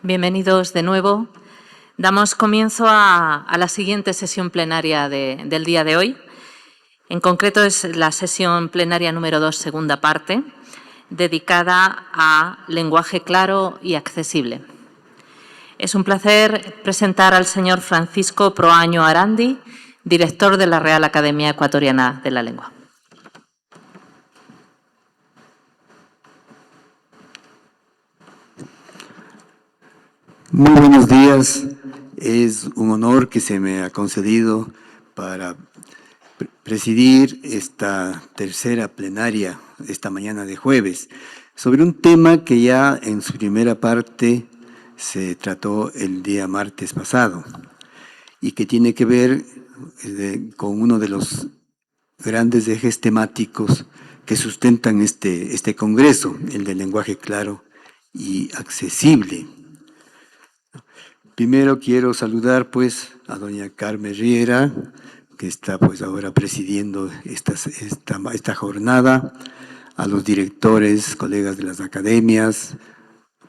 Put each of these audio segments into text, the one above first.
Bienvenidos de nuevo. Damos comienzo a la siguiente sesión plenaria del día de hoy. En concreto es la sesión plenaria número 2, segunda parte, dedicada a lenguaje claro y accesible. Es un placer presentar al señor Francisco Proaño Arandi, director de la Real Academia Ecuatoriana de la Lengua. Muy buenos días. Es un honor que se me ha concedido para presidir esta tercera plenaria esta mañana de jueves sobre un tema que ya en su primera parte se trató el día martes pasado y que tiene que ver con uno de los grandes ejes temáticos que sustentan este congreso, el del lenguaje claro y accesible. Primero quiero saludar pues a doña Carmen Riera, que está pues ahora presidiendo esta jornada, a los directores, colegas de las academias,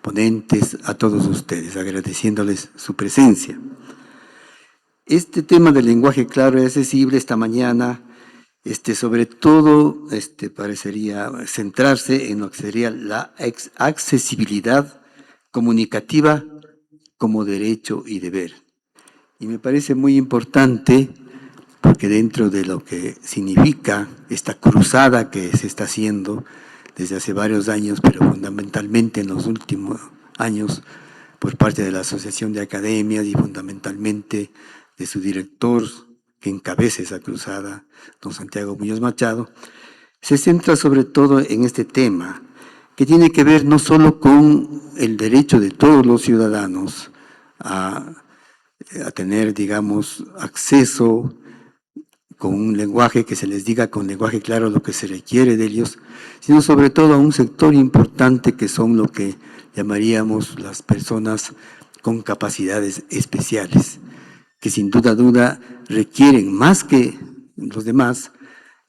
ponentes, a todos ustedes, agradeciéndoles su presencia. Este tema del lenguaje claro y accesible esta mañana, sobre todo, parecería centrarse en lo que sería la accesibilidad comunicativa como derecho y deber. Y me parece muy importante porque dentro de lo que significa esta cruzada que se está haciendo desde hace varios años, pero fundamentalmente en los últimos años, por parte de la Asociación de Academias y fundamentalmente de su director que encabeza esa cruzada, don Santiago Muñoz Machado, se centra sobre todo en este tema que tiene que ver no solo con el derecho de todos los ciudadanos a tener, digamos, acceso con un lenguaje que se les diga con lenguaje claro lo que se requiere de ellos, sino sobre todo a un sector importante que son lo que llamaríamos las personas con capacidades especiales, que sin duda requieren más que los demás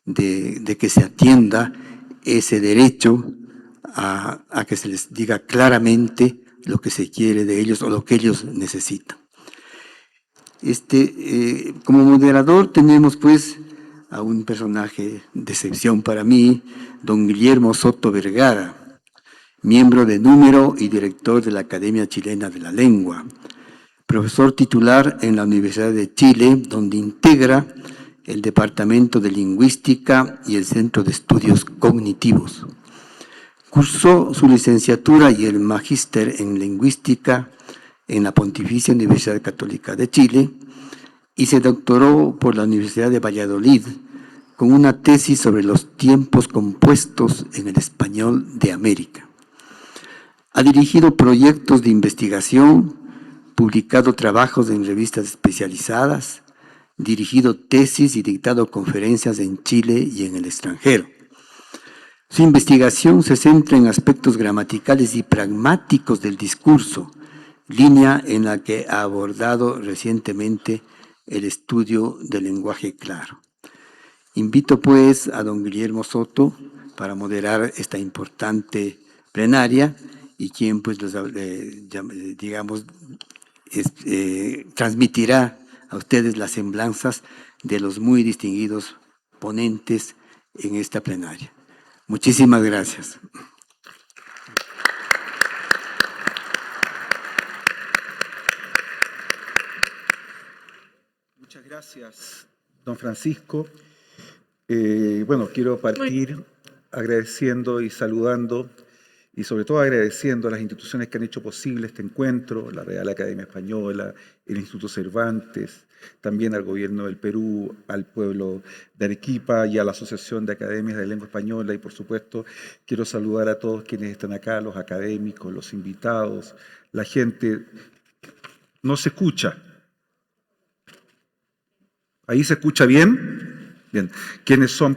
de que se atienda ese derecho a que se les diga claramente lo que se quiere de ellos o lo que ellos necesitan. Como moderador tenemos pues a un personaje de excepción para mí, don Guillermo Soto Vergara, miembro de número y director de la Academia Chilena de la Lengua, profesor titular en la Universidad de Chile, donde integra el Departamento de Lingüística y el Centro de Estudios Cognitivos. Cursó su licenciatura y el magíster en Lingüística en la Pontificia Universidad Católica de Chile y se doctoró por la Universidad de Valladolid con una tesis sobre los tiempos compuestos en el español de América. Ha dirigido proyectos de investigación, publicado trabajos en revistas especializadas, dirigido tesis y dictado conferencias en Chile y en el extranjero. Su investigación se centra en aspectos gramaticales y pragmáticos del discurso, línea en la que ha abordado recientemente el estudio del lenguaje claro. Invito pues a don Guillermo Soto para moderar esta importante plenaria y quien pues transmitirá a ustedes las semblanzas de los muy distinguidos ponentes en esta plenaria. Muchísimas gracias. Muchas gracias, don Francisco. Bueno, quiero partir agradeciendo y saludando y sobre todo agradeciendo a las instituciones que han hecho posible este encuentro, la Real Academia Española, el Instituto Cervantes, también al Gobierno del Perú, al pueblo de Arequipa y a la Asociación de Academias de Lengua Española y por supuesto quiero saludar a todos quienes están acá, los académicos, los invitados, la gente. ¿No se escucha? ¿Ahí se escucha bien? Bien. ¿Quiénes son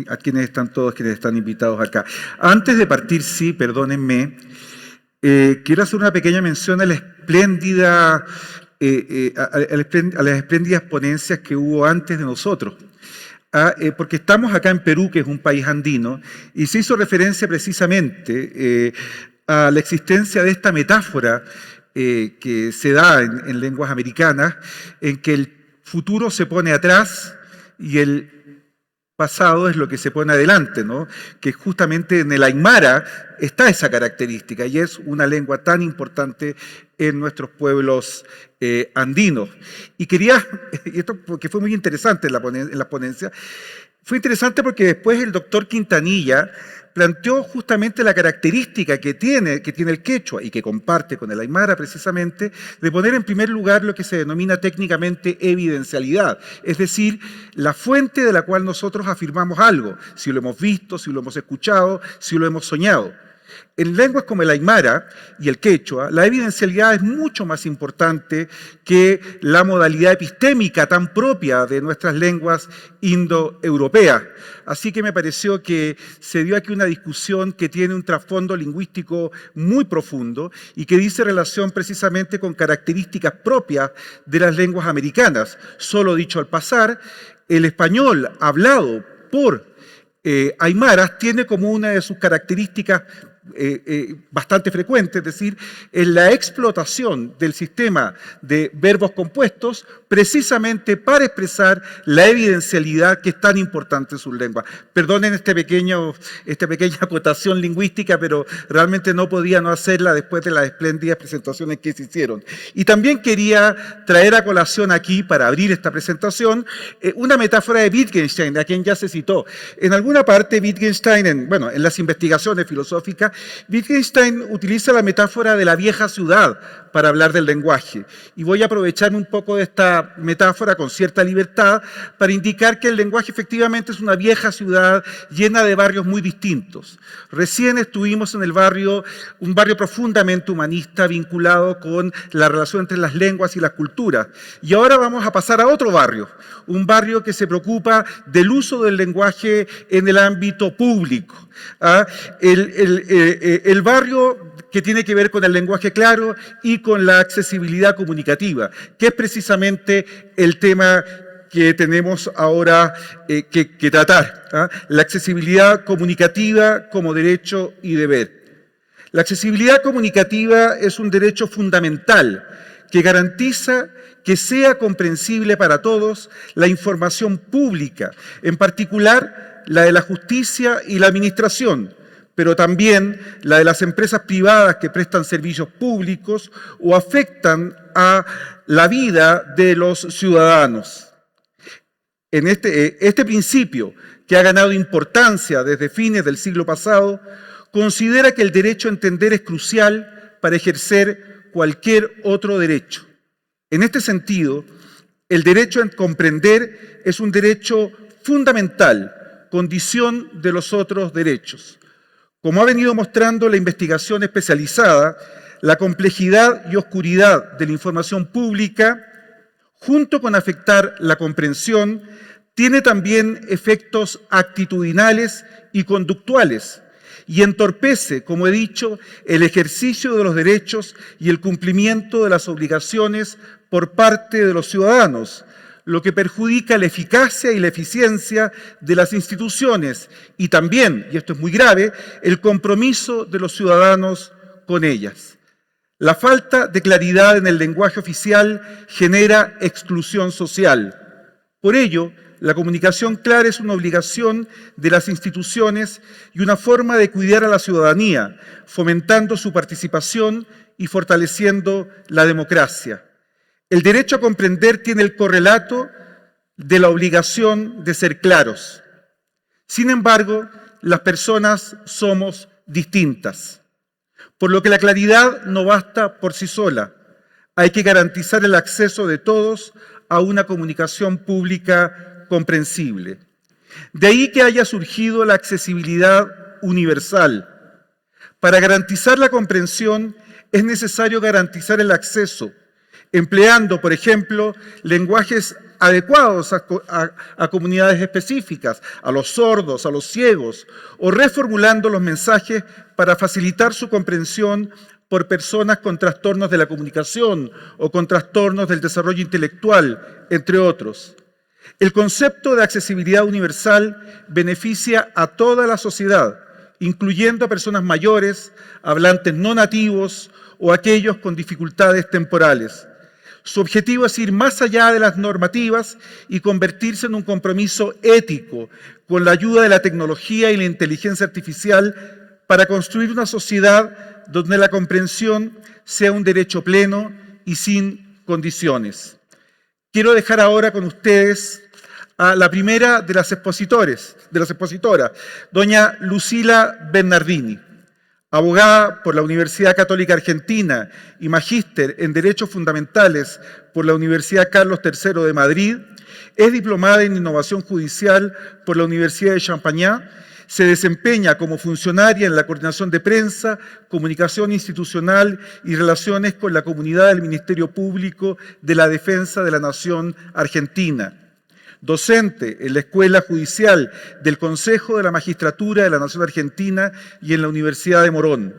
a quienes están todos, quienes están invitados acá? Antes de partir, sí, perdónenme, quiero hacer una pequeña mención a la espléndida, a las espléndidas ponencias que hubo antes de nosotros. Porque estamos acá en Perú, que es un país andino, y se hizo referencia precisamente a la existencia de esta metáfora que se da en lenguas americanas, en que el futuro se pone atrás y el pasado es lo que se pone adelante, ¿no? Que justamente en el Aymara está esa característica y es una lengua tan importante en nuestros pueblos andinos. Y esto porque fue muy interesante en la ponencia, fue interesante porque después el doctor Quintanilla planteó justamente la característica que tiene el quechua y que comparte con el aymara precisamente, de poner en primer lugar lo que se denomina técnicamente evidencialidad, es decir, la fuente de la cual nosotros afirmamos algo, si lo hemos visto, si lo hemos escuchado, si lo hemos soñado. En lenguas como el aymara y el quechua, la evidencialidad es mucho más importante que la modalidad epistémica tan propia de nuestras lenguas indoeuropeas. Así que me pareció que se dio aquí una discusión que tiene un trasfondo lingüístico muy profundo y que dice relación precisamente con características propias de las lenguas americanas. Solo dicho al pasar, el español hablado por aymaras tiene como una de sus características bastante frecuente, es decir, en la explotación del sistema de verbos compuestos precisamente para expresar la evidencialidad que es tan importante en sus lenguas. Perdonen esta pequeña acotación lingüística, pero realmente no podía no hacerla después de las espléndidas presentaciones que se hicieron. Y también quería traer a colación aquí, para abrir esta presentación, una metáfora de Wittgenstein, a quien ya se citó. En alguna parte Wittgenstein, en las investigaciones filosóficas, Wittgenstein utiliza la metáfora de la vieja ciudad para hablar del lenguaje. Y voy a aprovecharme un poco de esta metáfora con cierta libertad para indicar que el lenguaje efectivamente es una vieja ciudad llena de barrios muy distintos. Recién estuvimos en un barrio profundamente humanista vinculado con la relación entre las lenguas y las culturas. Y ahora vamos a pasar a otro barrio, un barrio que se preocupa del uso del lenguaje en el ámbito público. El barrio que tiene que ver con el lenguaje claro y con la accesibilidad comunicativa, que es precisamente el tema que tenemos ahora que tratar. La accesibilidad comunicativa como derecho y deber. La accesibilidad comunicativa es un derecho fundamental que garantiza que sea comprensible para todos la información pública, en particular la de la justicia y la administración, pero también la de las empresas privadas que prestan servicios públicos o afectan a la vida de los ciudadanos. En este principio, que ha ganado importancia desde fines del siglo pasado, considera que el derecho a entender es crucial para ejercer cualquier otro derecho. En este sentido, el derecho a comprender es un derecho fundamental, condición de los otros derechos. Como ha venido mostrando la investigación especializada, la complejidad y oscuridad de la información pública, junto con afectar la comprensión, tiene también efectos actitudinales y conductuales y entorpece, como he dicho, el ejercicio de los derechos y el cumplimiento de las obligaciones por parte de los ciudadanos, lo que perjudica la eficacia y la eficiencia de las instituciones y también, y esto es muy grave, el compromiso de los ciudadanos con ellas. La falta de claridad en el lenguaje oficial genera exclusión social. Por ello, la comunicación clara es una obligación de las instituciones y una forma de cuidar a la ciudadanía, fomentando su participación y fortaleciendo la democracia. El derecho a comprender tiene el correlato de la obligación de ser claros. Sin embargo, las personas somos distintas, por lo que la claridad no basta por sí sola. Hay que garantizar el acceso de todos a una comunicación pública comprensible. De ahí que haya surgido la accesibilidad universal. Para garantizar la comprensión es necesario garantizar el acceso, empleando, por ejemplo, lenguajes adecuados a comunidades específicas, a los sordos, a los ciegos, o reformulando los mensajes para facilitar su comprensión por personas con trastornos de la comunicación o con trastornos del desarrollo intelectual, entre otros. El concepto de accesibilidad universal beneficia a toda la sociedad, incluyendo a personas mayores, hablantes no nativos o aquellos con dificultades temporales. Su objetivo es ir más allá de las normativas y convertirse en un compromiso ético con la ayuda de la tecnología y la inteligencia artificial para construir una sociedad donde la comprensión sea un derecho pleno y sin condiciones. Quiero dejar ahora con ustedes a la primera de las expositoras, doña Lucila Bernardini, abogada por la Universidad Católica Argentina y magíster en Derechos Fundamentales por la Universidad Carlos III de Madrid. Es diplomada en Innovación Judicial por la Universidad de Champagnat. Se desempeña como funcionaria en la coordinación de prensa, comunicación institucional y relaciones con la comunidad del Ministerio Público de la Defensa de la Nación Argentina. Docente en la Escuela Judicial del Consejo de la Magistratura de la Nación Argentina y en la Universidad de Morón.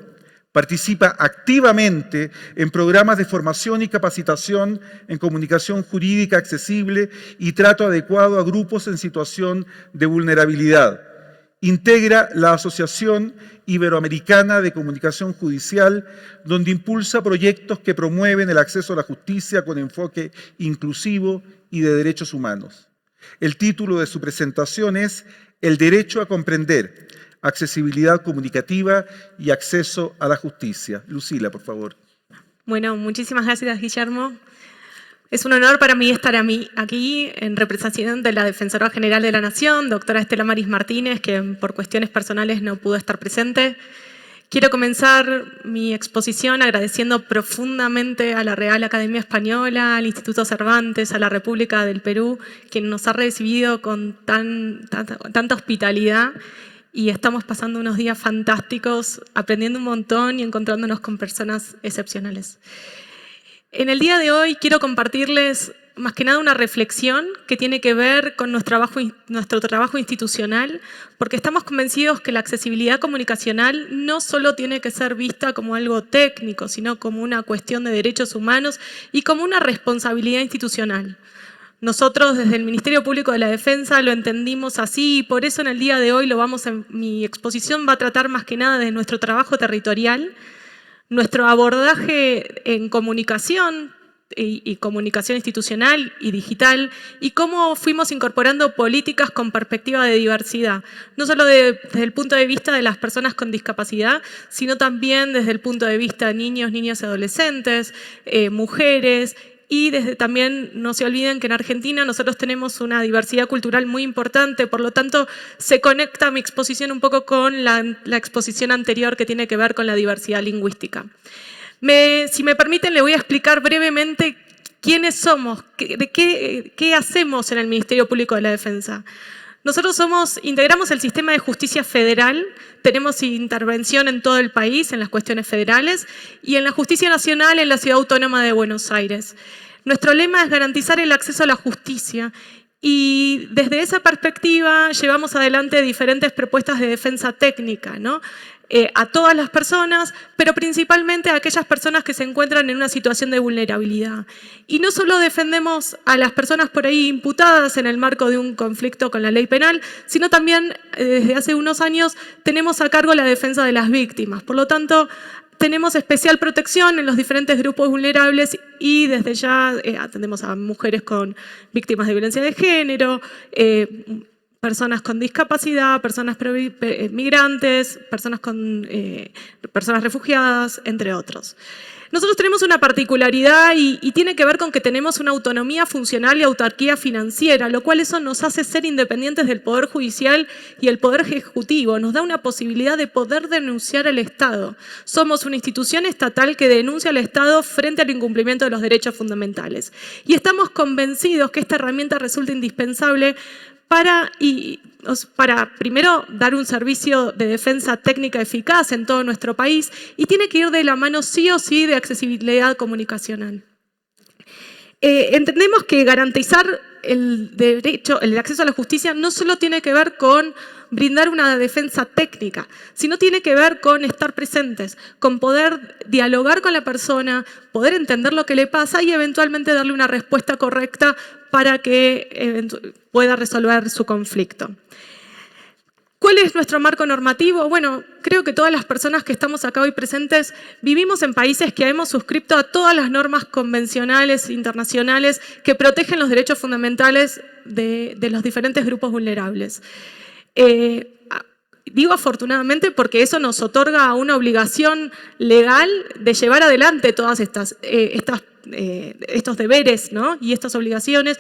Participa activamente en programas de formación y capacitación en comunicación jurídica accesible y trato adecuado a grupos en situación de vulnerabilidad. Integra la Asociación Iberoamericana de Comunicación Judicial, donde impulsa proyectos que promueven el acceso a la justicia con enfoque inclusivo y de derechos humanos. El título de su presentación es El derecho a comprender, accesibilidad comunicativa y acceso a la justicia. Lucila, por favor. Bueno, muchísimas gracias, Guillermo. Es un honor para mí estar aquí en representación de la Defensora General de la Nación, doctora Estela Maris Martínez, que por cuestiones personales no pudo estar presente. Quiero comenzar mi exposición agradeciendo profundamente a la Real Academia Española, al Instituto Cervantes, a la República del Perú, quien nos ha recibido con tanta hospitalidad y estamos pasando unos días fantásticos, aprendiendo un montón y encontrándonos con personas excepcionales. En el día de hoy quiero compartirles más que nada una reflexión que tiene que ver con nuestro trabajo institucional, porque estamos convencidos que la accesibilidad comunicacional no solo tiene que ser vista como algo técnico, sino como una cuestión de derechos humanos y como una responsabilidad institucional. Nosotros desde el Ministerio Público de la Defensa lo entendimos así y por eso en el día de hoy mi exposición va a tratar más que nada de nuestro trabajo territorial, nuestro abordaje en comunicación, y comunicación institucional y digital, y cómo fuimos incorporando políticas con perspectiva de diversidad, no solo desde el punto de vista de las personas con discapacidad, sino también desde el punto de vista de niños, niñas y adolescentes, mujeres, y también no se olviden que en Argentina nosotros tenemos una diversidad cultural muy importante, por lo tanto se conecta mi exposición un poco con la exposición anterior que tiene que ver con la diversidad lingüística. Si me permiten, le voy a explicar brevemente quiénes somos, qué hacemos en el Ministerio Público de la Defensa. Nosotros integramos el sistema de justicia federal, tenemos intervención en todo el país en las cuestiones federales y en la justicia nacional en la Ciudad Autónoma de Buenos Aires. Nuestro lema es garantizar el acceso a la justicia y desde esa perspectiva llevamos adelante diferentes propuestas de defensa técnica, ¿no? A todas las personas, pero principalmente a aquellas personas que se encuentran en una situación de vulnerabilidad. Y no solo defendemos a las personas por ahí imputadas en el marco de un conflicto con la ley penal, sino también desde hace unos años tenemos a cargo la defensa de las víctimas. Por lo tanto, tenemos especial protección en los diferentes grupos vulnerables y desde ya atendemos a mujeres con víctimas de violencia de género, personas con discapacidad, personas migrantes, personas refugiadas, entre otros. Nosotros tenemos una particularidad y tiene que ver con que tenemos una autonomía funcional y autarquía financiera, lo cual eso nos hace ser independientes del Poder Judicial y el Poder Ejecutivo. Nos da una posibilidad de poder denunciar al Estado. Somos una institución estatal que denuncia al Estado frente al incumplimiento de los derechos fundamentales. Y estamos convencidos que esta herramienta resulta indispensable para primero dar un servicio de defensa técnica eficaz en todo nuestro país y tiene que ir de la mano sí o sí de accesibilidad comunicacional. Entendemos que garantizar el acceso a la justicia no solo tiene que ver con brindar una defensa técnica, sino tiene que ver con estar presentes, con poder dialogar con la persona, poder entender lo que le pasa y eventualmente darle una respuesta correcta para que pueda resolver su conflicto. ¿Cuál es nuestro marco normativo? Bueno, creo que todas las personas que estamos acá hoy presentes vivimos en países que hemos suscrito a todas las normas convencionales internacionales que protegen los derechos fundamentales de los diferentes grupos vulnerables. Digo afortunadamente porque eso nos otorga una obligación legal de llevar adelante todas estos deberes, ¿no? Y estas obligaciones.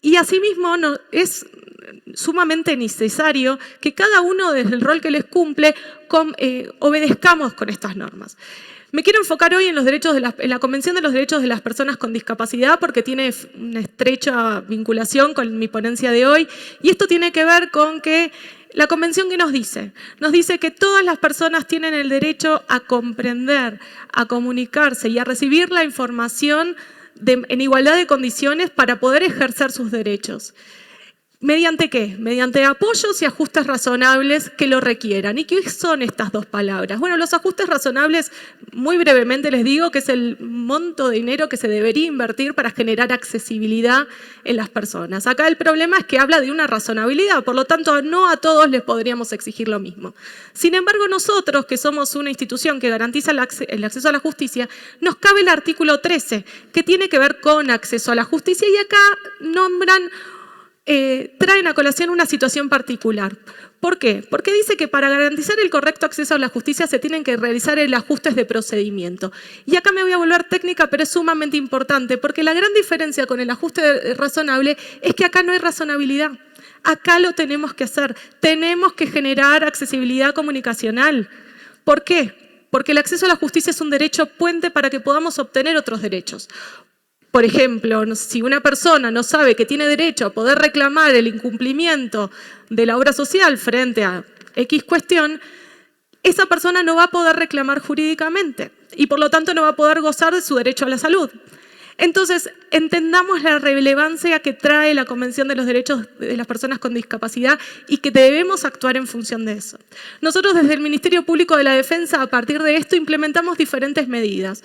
Y asimismo es sumamente necesario que cada uno desde el rol que les cumple obedezcamos con estas normas. Me quiero enfocar hoy en la Convención de los Derechos de las Personas con Discapacidad porque tiene una estrecha vinculación con mi ponencia de hoy y esto tiene que ver con que la Convención que nos dice que todas las personas tienen el derecho a comprender, a comunicarse y a recibir la información en igualdad de condiciones para poder ejercer sus derechos. ¿Mediante qué? Mediante apoyos y ajustes razonables que lo requieran. ¿Y qué son estas dos palabras? Bueno, los ajustes razonables, muy brevemente les digo, que es el monto de dinero que se debería invertir para generar accesibilidad en las personas. Acá el problema es que habla de una razonabilidad, por lo tanto no a todos les podríamos exigir lo mismo. Sin embargo, nosotros, que somos una institución que garantiza el acceso a la justicia, nos cabe el artículo 13, que tiene que ver con acceso a la justicia y acá traen a colación una situación particular. ¿Por qué? Porque dice que para garantizar el correcto acceso a la justicia se tienen que realizar ajustes de procedimiento. Y acá me voy a volver técnica, pero es sumamente importante, porque la gran diferencia con el ajuste razonable es que acá no hay razonabilidad. Acá lo tenemos que hacer. Tenemos que generar accesibilidad comunicacional. ¿Por qué? Porque el acceso a la justicia es un derecho puente para que podamos obtener otros derechos. Por ejemplo, si una persona no sabe que tiene derecho a poder reclamar el incumplimiento de la obra social frente a X cuestión, esa persona no va a poder reclamar jurídicamente y por lo tanto no va a poder gozar de su derecho a la salud. Entonces, entendamos la relevancia que trae la Convención de los Derechos de las Personas con Discapacidad y que debemos actuar en función de eso. Nosotros desde el Ministerio Público de la Defensa, a partir de esto, implementamos diferentes medidas.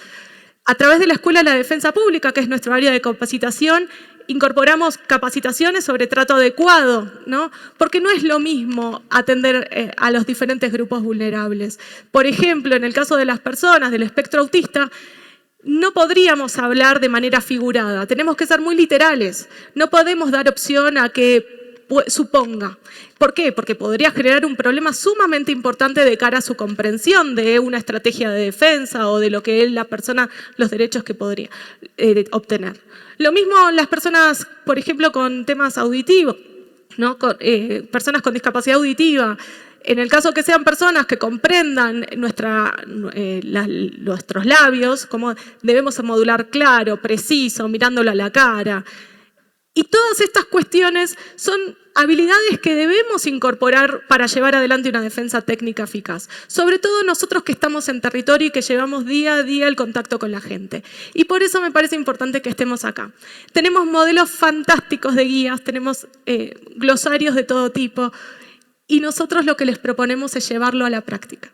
A través de la Escuela de la Defensa Pública, que es nuestro área de capacitación, incorporamos capacitaciones sobre trato adecuado, ¿no? Porque no es lo mismo atender a los diferentes grupos vulnerables. Por ejemplo, en el caso de las personas del espectro autista, no podríamos hablar de manera figurada, tenemos que ser muy literales, no podemos dar opción a que suponga. ¿Por qué? Porque podría generar un problema sumamente importante de cara a su comprensión de una estrategia de defensa o de lo que es la persona, los derechos que podría obtener. Lo mismo las personas, por ejemplo, con temas auditivos, ¿no? Personas con discapacidad auditiva. En el caso que sean personas que comprendan nuestros labios, cómo debemos modular claro, preciso, mirándolo a la cara. Y todas estas cuestiones son habilidades que debemos incorporar para llevar adelante una defensa técnica eficaz. Sobre todo nosotros que estamos en territorio y que llevamos día a día el contacto con la gente. Y por eso me parece importante que estemos acá. Tenemos modelos fantásticos de guías, tenemos glosarios de todo tipo, y nosotros lo que les proponemos es llevarlo a la práctica.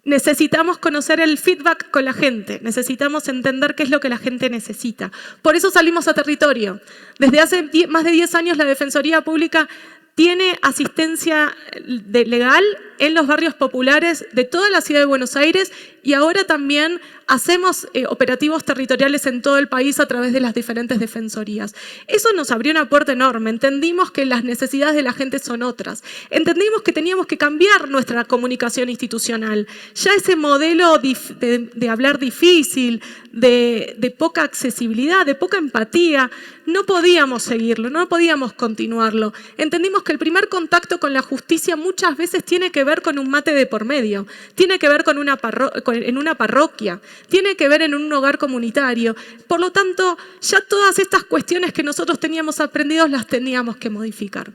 Necesitamos conocer el feedback con la gente, necesitamos entender qué es lo que la gente necesita. Por eso salimos a territorio. Desde hace más de 10 años la Defensoría Pública tiene asistencia legal en los barrios populares de toda la ciudad de Buenos Aires y ahora también hacemos operativos territoriales en todo el país a través de las diferentes defensorías. Eso nos abrió una puerta enorme, entendimos que las necesidades de la gente son otras, entendimos que teníamos que cambiar nuestra comunicación institucional. Ya ese modelo de hablar difícil, de poca accesibilidad, de poca empatía, no podíamos seguirlo, no podíamos continuarlo. Entendimos que el primer contacto con la justicia muchas veces tiene que ver con un mate de por medio, tiene que ver en una parroquia, tiene que ver en un hogar comunitario. Por lo tanto, ya todas estas cuestiones que nosotros teníamos aprendidos las teníamos que modificar.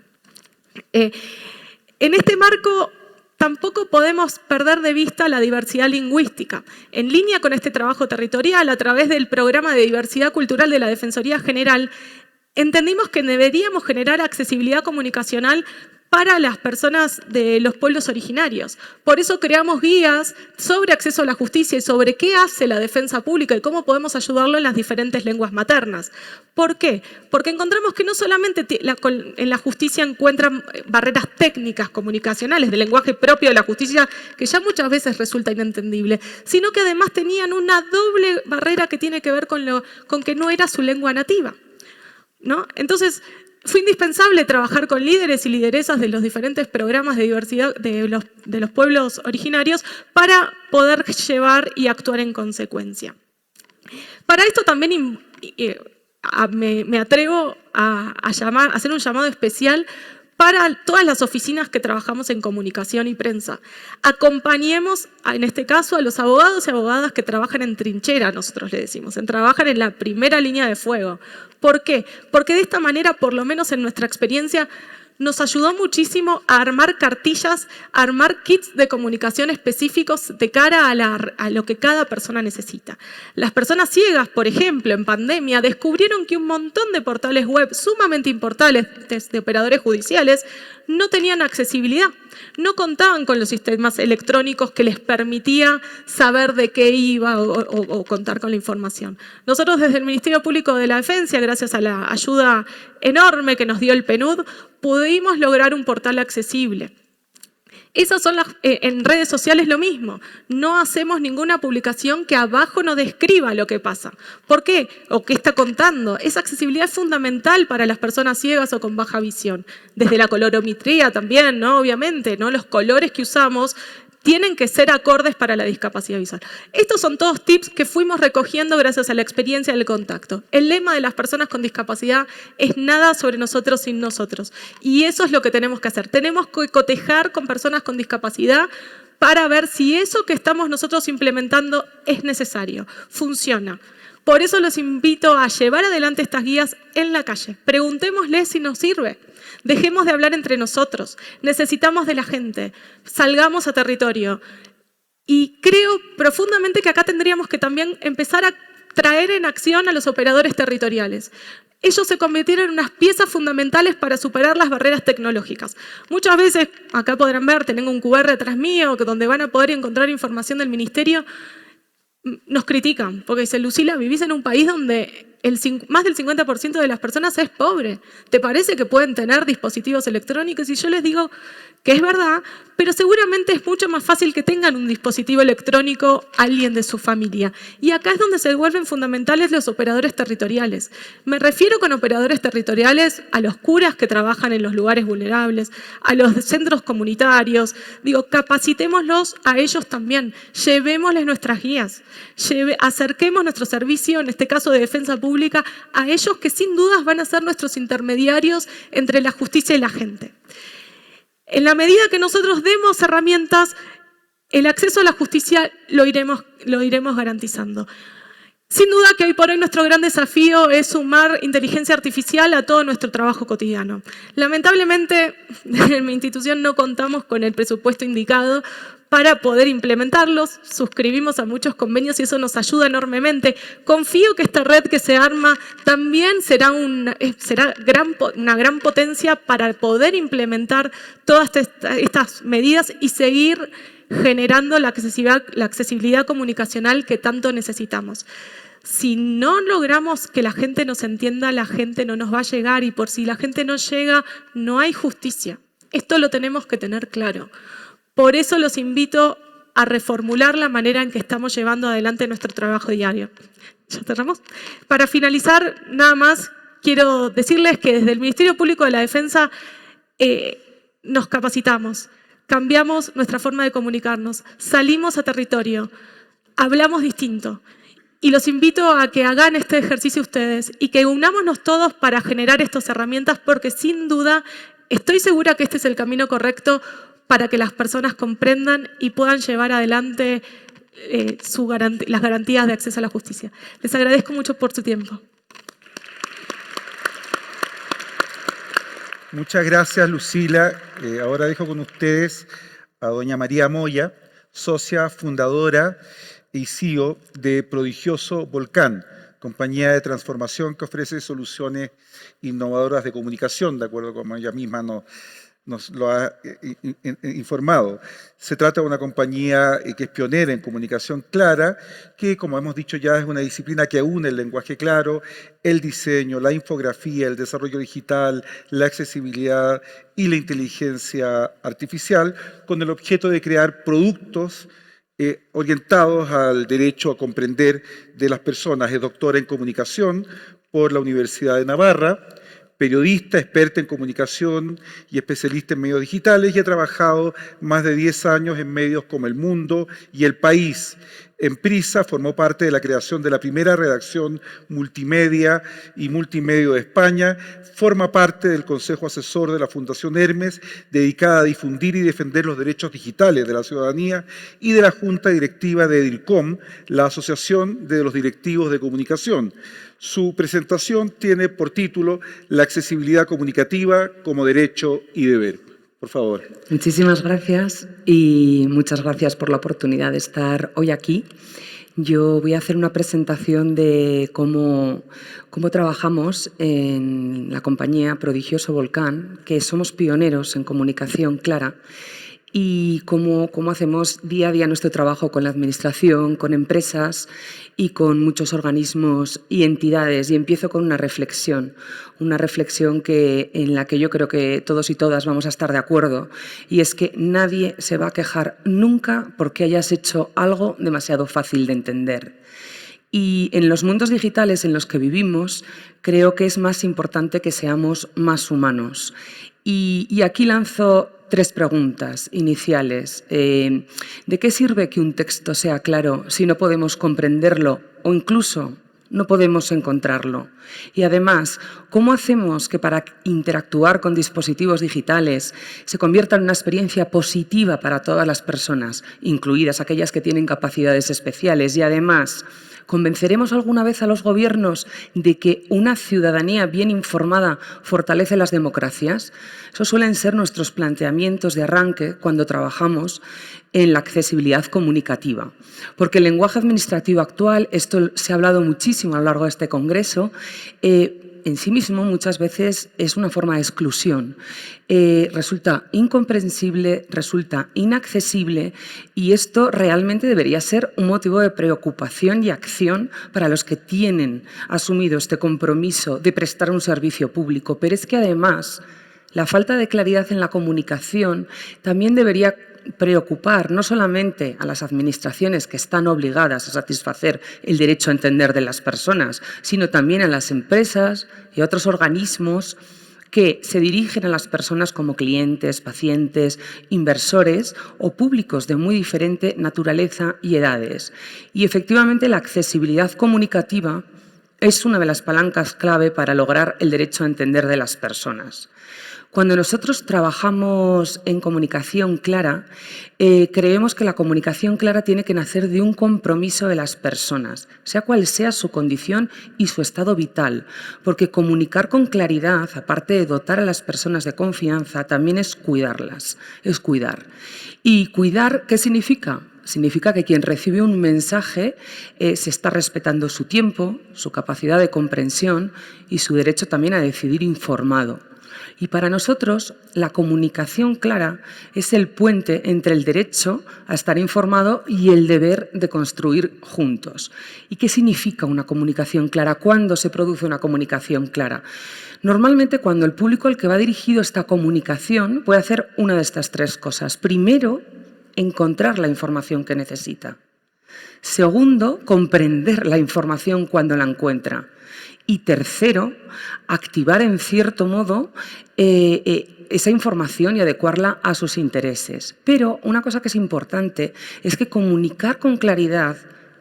En este marco, tampoco podemos perder de vista la diversidad lingüística. En línea con este trabajo territorial, a través del programa de diversidad cultural de la Defensoría General, entendimos que deberíamos generar accesibilidad comunicacional para las personas de los pueblos originarios. Por eso creamos guías sobre acceso a la justicia y sobre qué hace la defensa pública y cómo podemos ayudarlo en las diferentes lenguas maternas. ¿Por qué? Porque encontramos que no solamente en la justicia encuentran barreras técnicas, comunicacionales, del lenguaje propio de la justicia, que ya muchas veces resulta inentendible, sino que además tenían una doble barrera que tiene que ver con que no era su lengua nativa, ¿no? Entonces, fue indispensable trabajar con líderes y lideresas de los diferentes programas de diversidad de los pueblos originarios para poder llevar y actuar en consecuencia. Para esto también me atrevo a hacer un llamado especial para todas las oficinas que trabajamos en comunicación y prensa. Acompañemos, en este caso, a los abogados y abogadas que trabajan en trinchera, nosotros le decimos, trabajan en la primera línea de fuego. ¿Por qué? Porque de esta manera, por lo menos en nuestra experiencia, nos ayudó muchísimo a armar cartillas, a armar kits de comunicación específicos de cara a lo que cada persona necesita. Las personas ciegas, por ejemplo, en pandemia, descubrieron que un montón de portales web sumamente importantes de operadores judiciales no tenían accesibilidad, no contaban con los sistemas electrónicos que les permitía saber de qué iba o contar con la información. Nosotros desde el Ministerio Público de la Defensa, gracias a la ayuda enorme que nos dio el PNUD, pudimos lograr un portal accesible. Esas son en redes sociales lo mismo. No hacemos ninguna publicación que abajo no describa lo que pasa. ¿Por qué? O qué está contando. Esa accesibilidad es fundamental para las personas ciegas o con baja visión. Desde la colorometría también, ¿no? Obviamente, ¿no? Los colores que usamos tienen que ser acordes para la discapacidad visual. Estos son todos tips que fuimos recogiendo gracias a la experiencia del contacto. El lema de las personas con discapacidad es nada sobre nosotros sin nosotros. Y eso es lo que tenemos que hacer. Tenemos que cotejar con personas con discapacidad para ver si eso que estamos nosotros implementando es necesario, funciona. Por eso los invito a llevar adelante estas guías en la calle. Preguntémosles si nos sirve. Dejemos de hablar entre nosotros. Necesitamos de la gente. Salgamos a territorio. Y creo profundamente que acá tendríamos que también empezar a traer en acción a los operadores territoriales. Ellos se convirtieron en unas piezas fundamentales para superar las barreras tecnológicas. Muchas veces, acá podrán ver, tengo un QR atrás mío, donde van a poder encontrar información del ministerio. Nos critican, porque dicen, Lucila, vivís en un país donde más del 50% de las personas es pobre. ¿Te parece que pueden tener dispositivos electrónicos? Y yo les digo que es verdad, pero seguramente es mucho más fácil que tengan un dispositivo electrónico alguien de su familia. Y acá es donde se vuelven fundamentales los operadores territoriales. Me refiero con operadores territoriales a los curas que trabajan en los lugares vulnerables, a los centros comunitarios. Digo, capacitémoslos a ellos también, llevémosles nuestras guías, acerquemos nuestro servicio, en este caso de defensa pública, a ellos que sin dudas van a ser nuestros intermediarios entre la justicia y la gente. En la medida que nosotros demos herramientas, el acceso a la justicia lo iremos garantizando. Sin duda que hoy por hoy nuestro gran desafío es sumar inteligencia artificial a todo nuestro trabajo cotidiano. Lamentablemente, en mi institución no contamos con el presupuesto indicado para poder implementarlos. Suscribimos a muchos convenios y eso nos ayuda enormemente. Confío que esta red que se arma también será una gran potencia para poder implementar todas estas medidas y seguir generando la accesibilidad comunicacional que tanto necesitamos. Si no logramos que la gente nos entienda, la gente no nos va a llegar y por si la gente no llega, no hay justicia. Esto lo tenemos que tener claro. Por eso los invito a reformular la manera en que estamos llevando adelante nuestro trabajo diario. ¿Ya cerramos? Para finalizar, nada más quiero decirles que desde el Ministerio Público de la Defensa nos capacitamos. Cambiamos nuestra forma de comunicarnos, salimos a territorio, hablamos distinto. Y los invito a que hagan este ejercicio ustedes y que unámonos todos para generar estas herramientas porque sin duda estoy segura que este es el camino correcto para que las personas comprendan y puedan llevar adelante las garantías de acceso a la justicia. Les agradezco mucho por su tiempo. Muchas gracias, Lucila. Ahora dejo con ustedes a doña María Moya, socia fundadora y CEO de Prodigioso Volcán, compañía de transformación que ofrece soluciones innovadoras de comunicación, de acuerdo con como ella misma nos lo ha informado. Se trata de una compañía que es pionera en comunicación clara, que como hemos dicho ya es una disciplina que une el lenguaje claro, el diseño, la infografía, el desarrollo digital, la accesibilidad y la inteligencia artificial, con el objeto de crear productos orientados al derecho a comprender de las personas. Es doctora en comunicación por la Universidad de Navarra, periodista, experta en comunicación y especialista en medios digitales y ha trabajado más de 10 años en medios como El Mundo y El País. En Prisa formó parte de la creación de la primera redacción multimedia y multimedio de España. Forma parte del Consejo Asesor de la Fundación Hermes, dedicada a difundir y defender los derechos digitales de la ciudadanía, y de la Junta Directiva de DIRCOM, la Asociación de los Directivos de Comunicación. Su presentación tiene por título La accesibilidad comunicativa como derecho y deber. Por favor. Muchísimas gracias y muchas gracias por la oportunidad de estar hoy aquí. Yo voy a hacer una presentación de cómo trabajamos en la compañía Prodigioso Volcán, que somos pioneros en comunicación clara, y cómo hacemos día a día nuestro trabajo con la administración, con empresas y con muchos organismos y entidades. Y empiezo con una reflexión en la que yo creo que todos y todas vamos a estar de acuerdo, y es que nadie se va a quejar nunca porque hayas hecho algo demasiado fácil de entender. Y en los mundos digitales en los que vivimos, creo que es más importante que seamos más humanos. Y aquí lanzo 3 preguntas iniciales. ¿De qué sirve que un texto sea claro si no podemos comprenderlo o incluso no podemos encontrarlo? Y además, ¿cómo hacemos que para interactuar con dispositivos digitales se convierta en una experiencia positiva para todas las personas, incluidas aquellas que tienen capacidades especiales? Y además, ¿convenceremos alguna vez a los gobiernos de que una ciudadanía bien informada fortalece las democracias? Esos suelen ser nuestros planteamientos de arranque cuando trabajamos en la accesibilidad comunicativa. Porque el lenguaje administrativo actual, esto se ha hablado muchísimo a lo largo de este congreso, en sí mismo muchas veces es una forma de exclusión. Resulta incomprensible, resulta inaccesible y esto realmente debería ser un motivo de preocupación y acción para los que tienen asumido este compromiso de prestar un servicio público. Pero es que además la falta de claridad en la comunicación también debería preocupar no solamente a las administraciones que están obligadas a satisfacer el derecho a entender de las personas, sino también a las empresas y a otros organismos que se dirigen a las personas como clientes, pacientes, inversores o públicos de muy diferente naturaleza y edades. Y efectivamente la accesibilidad comunicativa es una de las palancas clave para lograr el derecho a entender de las personas. Cuando nosotros trabajamos en comunicación clara, creemos que la comunicación clara tiene que nacer de un compromiso de las personas, sea cual sea su condición y su estado vital, porque comunicar con claridad, aparte de dotar a las personas de confianza, también es cuidarlas, es cuidar. ¿Y cuidar qué significa? Significa que quien recibe un mensaje se está respetando su tiempo, su capacidad de comprensión y su derecho también a decidir informado. Y para nosotros, la comunicación clara es el puente entre el derecho a estar informado y el deber de construir juntos. ¿Y qué significa una comunicación clara? ¿Cuándo se produce una comunicación clara? Normalmente, cuando el público al que va dirigido esta comunicación puede hacer una de estas tres cosas. Primero, encontrar la información que necesita. Segundo, comprender la información cuando la encuentra. Y tercero, activar en cierto modo esa información y adecuarla a sus intereses. Pero una cosa que es importante es que comunicar con claridad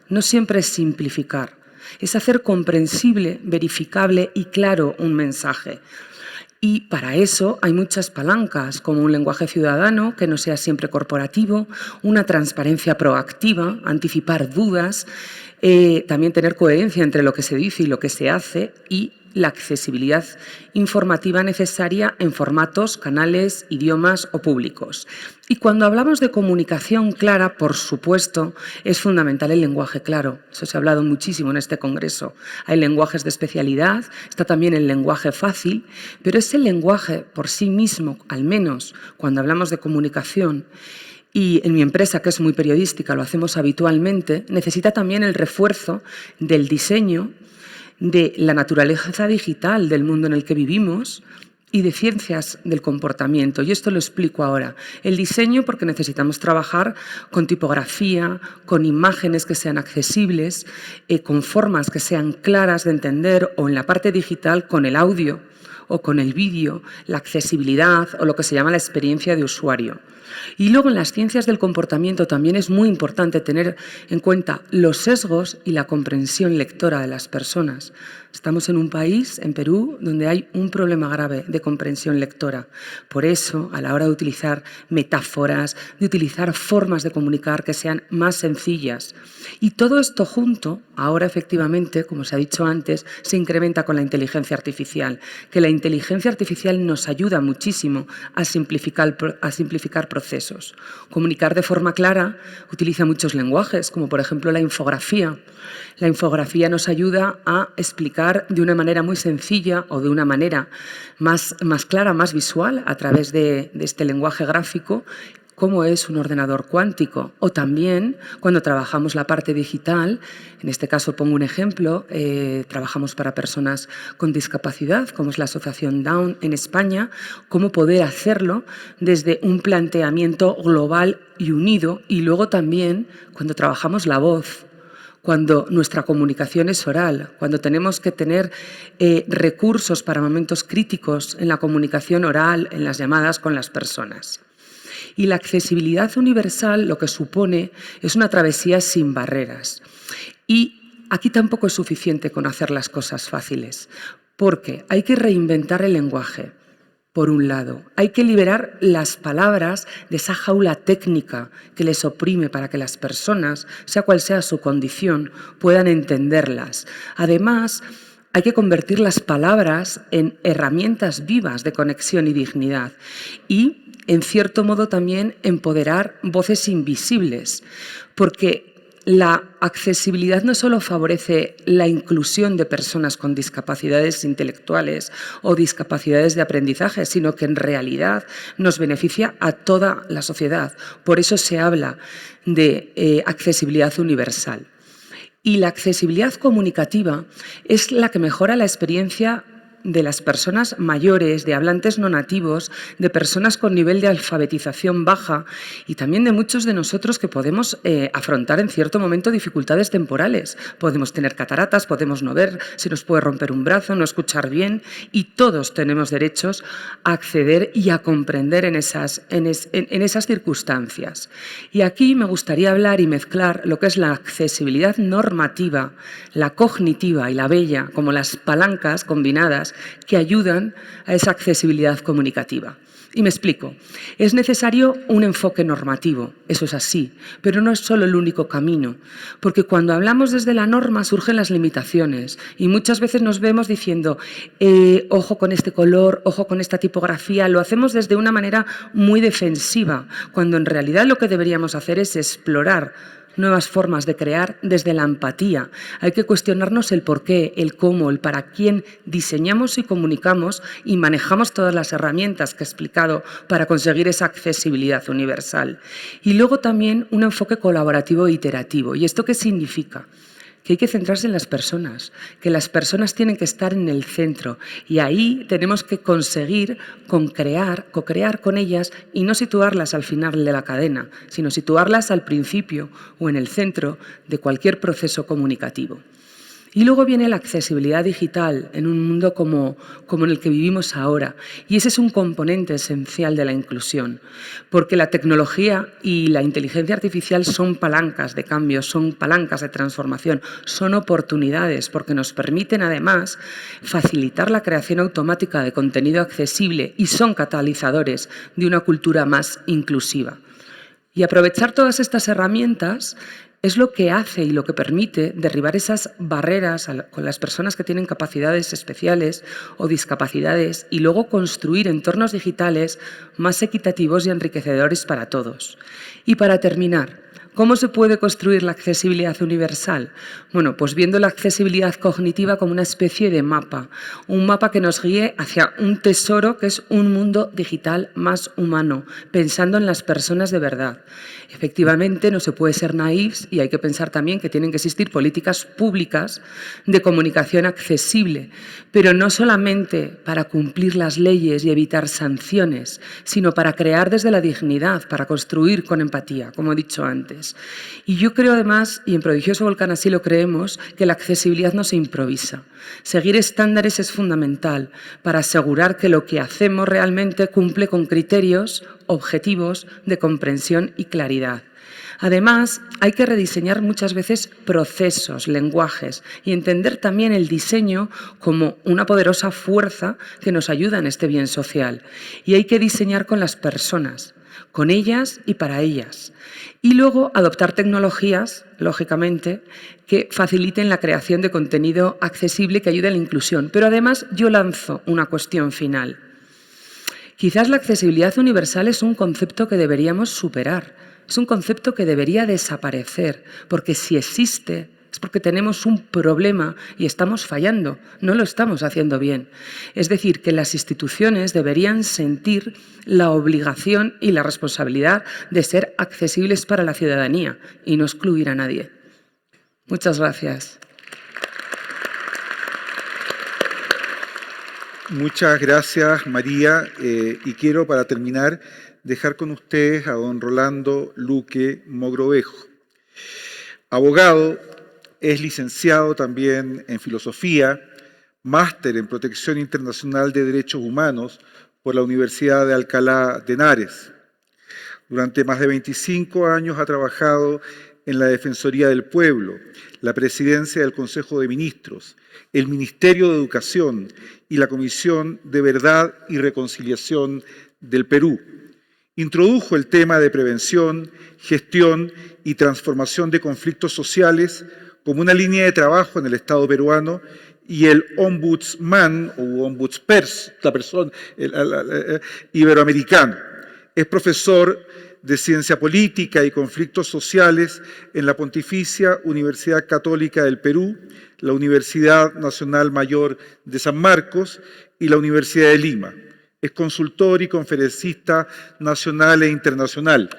no siempre es simplificar, es hacer comprensible, verificable y claro un mensaje. Y para eso hay muchas palancas, como un lenguaje ciudadano que no sea siempre corporativo, una transparencia proactiva, anticipar dudas, también tener coherencia entre lo que se dice y lo que se hace y la accesibilidad informativa necesaria en formatos, canales, idiomas o públicos. Y cuando hablamos de comunicación clara, por supuesto, es fundamental el lenguaje claro. Eso se ha hablado muchísimo en este congreso. Hay lenguajes de especialidad, está también el lenguaje fácil, pero ese lenguaje por sí mismo, al menos cuando hablamos de comunicación, y en mi empresa, que es muy periodística, lo hacemos habitualmente, necesita también el refuerzo del diseño, de la naturaleza digital del mundo en el que vivimos y de ciencias del comportamiento. Y esto lo explico ahora. El diseño, porque necesitamos trabajar con tipografía, con imágenes que sean accesibles, con formas que sean claras de entender, o en la parte digital con el audio o con el vídeo, la accesibilidad o lo que se llama la experiencia de usuario. Y luego en las ciencias del comportamiento también es muy importante tener en cuenta los sesgos y la comprensión lectora de las personas. Estamos en un país, en Perú, donde hay un problema grave de comprensión lectora. Por eso, a la hora de utilizar metáforas, de utilizar formas de comunicar que sean más sencillas. Y todo esto junto, ahora efectivamente, como se ha dicho antes, se incrementa con la inteligencia artificial, que la inteligencia artificial nos ayuda muchísimo a simplificar procesos. Comunicar de forma clara utiliza muchos lenguajes, como por ejemplo la infografía. La infografía nos ayuda a explicar de una manera muy sencilla o de una manera más clara, más visual, a través de este lenguaje gráfico, cómo es un ordenador cuántico. O también, cuando trabajamos la parte digital, en este caso pongo un ejemplo, trabajamos para personas con discapacidad, como es la Asociación Down en España, cómo poder hacerlo desde un planteamiento global y unido, y luego también cuando trabajamos la voz, cuando nuestra comunicación es oral, cuando tenemos que tener recursos para momentos críticos en la comunicación oral, en las llamadas con las personas. Y la accesibilidad universal lo que supone es una travesía sin barreras. Y aquí tampoco es suficiente con hacer las cosas fáciles, porque hay que reinventar el lenguaje. Por un lado, hay que liberar las palabras de esa jaula técnica que les oprime para que las personas, sea cual sea su condición, puedan entenderlas. Además, hay que convertir las palabras en herramientas vivas de conexión y dignidad y, en cierto modo, también empoderar voces invisibles, porque la accesibilidad no solo favorece la inclusión de personas con discapacidades intelectuales o discapacidades de aprendizaje, sino que en realidad nos beneficia a toda la sociedad. Por eso se habla de accesibilidad universal. Y la accesibilidad comunicativa es la que mejora la experiencia de las personas mayores, de hablantes no nativos, de personas con nivel de alfabetización baja y también de muchos de nosotros que podemos afrontar en cierto momento dificultades temporales. Podemos tener cataratas, podemos no ver, se nos puede romper un brazo, no escuchar bien y todos tenemos derechos a acceder y a comprender en esas circunstancias. Y aquí me gustaría hablar y mezclar lo que es la accesibilidad normativa, la cognitiva y la bella, como las palancas combinadas que ayudan a esa accesibilidad comunicativa. Y me explico. Es necesario un enfoque normativo, eso es así, pero no es solo el único camino, porque cuando hablamos desde la norma surgen las limitaciones y muchas veces nos vemos diciendo ojo con este color, ojo con esta tipografía, lo hacemos desde una manera muy defensiva, cuando en realidad lo que deberíamos hacer es explorar nuevas formas de crear desde la empatía. Hay que cuestionarnos el por qué, el cómo, el para quién diseñamos y comunicamos y manejamos todas las herramientas que he explicado para conseguir esa accesibilidad universal. Y luego también un enfoque colaborativo e iterativo. ¿Y esto qué significa? Que hay que centrarse en las personas, que las personas tienen que estar en el centro y ahí tenemos que conseguir co-crear con ellas y no situarlas al final de la cadena, sino situarlas al principio o en el centro de cualquier proceso comunicativo. Y luego viene la accesibilidad digital en un mundo como en el que vivimos ahora. Y ese es un componente esencial de la inclusión, porque la tecnología y la inteligencia artificial son palancas de cambio, son palancas de transformación, son oportunidades, porque nos permiten además facilitar la creación automática de contenido accesible y son catalizadores de una cultura más inclusiva. Y aprovechar todas estas herramientas es lo que hace y lo que permite derribar esas barreras con las personas que tienen capacidades especiales o discapacidades y luego construir entornos digitales más equitativos y enriquecedores para todos. Y para terminar, ¿cómo se puede construir la accesibilidad universal? Bueno, pues viendo la accesibilidad cognitiva como una especie de mapa, un mapa que nos guíe hacia un tesoro que es un mundo digital más humano, pensando en las personas de verdad. Efectivamente, no se puede ser naïfs y hay que pensar también que tienen que existir políticas públicas de comunicación accesible, pero no solamente para cumplir las leyes y evitar sanciones, sino para crear desde la dignidad, para construir con empatía, como he dicho antes. Y yo creo además, y en Prodigioso Volcán así lo creemos, que la accesibilidad no se improvisa. Seguir estándares es fundamental para asegurar que lo que hacemos realmente cumple con criterios objetivos de comprensión y claridad. Además, hay que rediseñar muchas veces procesos, lenguajes y entender también el diseño como una poderosa fuerza que nos ayuda en este bien social. Y hay que diseñar con las personas, con ellas y para ellas. Y luego adoptar tecnologías, lógicamente, que faciliten la creación de contenido accesible que ayude a la inclusión. Pero además yo lanzo una cuestión final. Quizás la accesibilidad universal es un concepto que deberíamos superar, es un concepto que debería desaparecer, porque si existe es porque tenemos un problema y estamos fallando, no lo estamos haciendo bien. Es decir, que las instituciones deberían sentir la obligación y la responsabilidad de ser accesibles para la ciudadanía y no excluir a nadie. Muchas gracias. Muchas gracias, María. Y quiero, para terminar, dejar con ustedes a don Rolando Luque Mogrovejo. Abogado, es licenciado también en Filosofía, máster en Protección Internacional de Derechos Humanos por la Universidad de Alcalá de Henares. Durante más de 25 años ha trabajado en la Defensoría del Pueblo, la Presidencia del Consejo de Ministros, el Ministerio de Educación y la Comisión de Verdad y Reconciliación del Perú. Introdujo el tema de prevención, gestión y transformación de conflictos sociales como una línea de trabajo en el Estado peruano y el ombudsman o ombudsperson, la persona iberoamericano. Es profesor de Ciencia Política y Conflictos Sociales en la Pontificia Universidad Católica del Perú, la Universidad Nacional Mayor de San Marcos y la Universidad de Lima. Es consultor y conferencista nacional e internacional.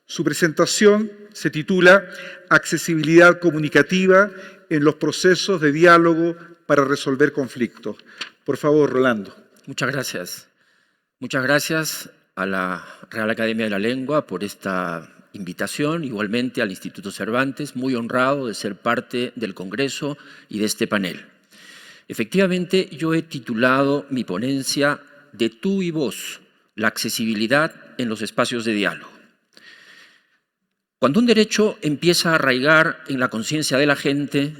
Su presentación se titula Accesibilidad comunicativa en los procesos de diálogo para resolver conflictos. Por favor, Rolando. Muchas gracias. Muchas gracias a la Real Academia de la Lengua por esta invitación, igualmente al Instituto Cervantes, muy honrado de ser parte del Congreso y de este panel. Efectivamente, yo he titulado mi ponencia De tú y vos, la accesibilidad en los espacios de diálogo. Cuando un derecho empieza a arraigar en la conciencia de la gente,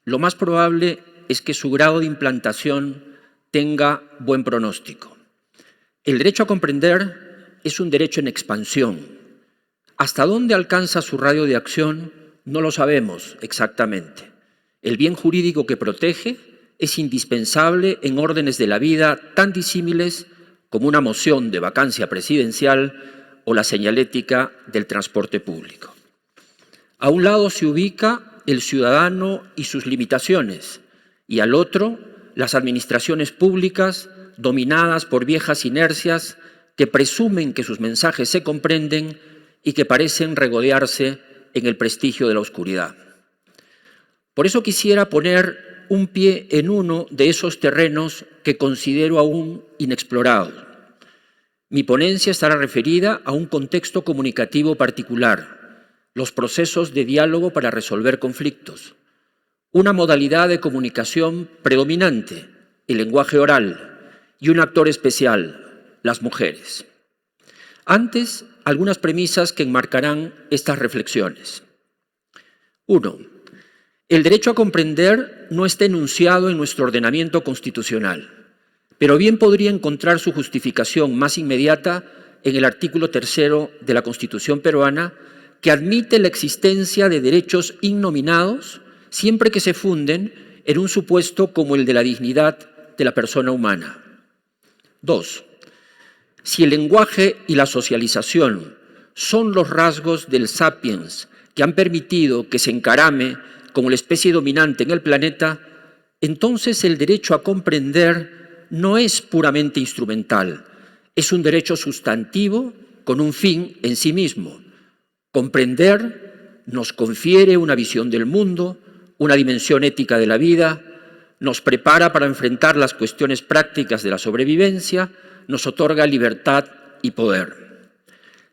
lo más probable es que su grado de implantación tenga buen pronóstico. El derecho a comprender es un derecho en expansión. ¿Hasta dónde alcanza su radio de acción? No lo sabemos exactamente. El bien jurídico que protege es indispensable en órdenes de la vida tan disímiles como una moción de vacancia presidencial o la señalética del transporte público. A un lado se ubica el ciudadano y sus limitaciones, y al otro, las administraciones públicas dominadas por viejas inercias que presumen que sus mensajes se comprenden y que parecen regodearse en el prestigio de la oscuridad. Por eso quisiera poner un pie en uno de esos terrenos que considero aún inexplorados. Mi ponencia estará referida a un contexto comunicativo particular, los procesos de diálogo para resolver conflictos, una modalidad de comunicación predominante, el lenguaje oral, y un actor especial, las mujeres. Antes, algunas premisas que enmarcarán estas reflexiones. 1. El derecho a comprender no está enunciado en nuestro ordenamiento constitucional, pero bien podría encontrar su justificación más inmediata en el artículo 3 de la Constitución peruana, que admite la existencia de derechos innominados siempre que se funden en un supuesto como el de la dignidad de la persona humana. 2. Si el lenguaje y la socialización son los rasgos del sapiens que han permitido que se encarame como la especie dominante en el planeta, entonces el derecho a comprender no es puramente instrumental, es un derecho sustantivo con un fin en sí mismo. Comprender nos confiere una visión del mundo, una dimensión ética de la vida, nos prepara para enfrentar las cuestiones prácticas de la sobrevivencia, nos otorga libertad y poder.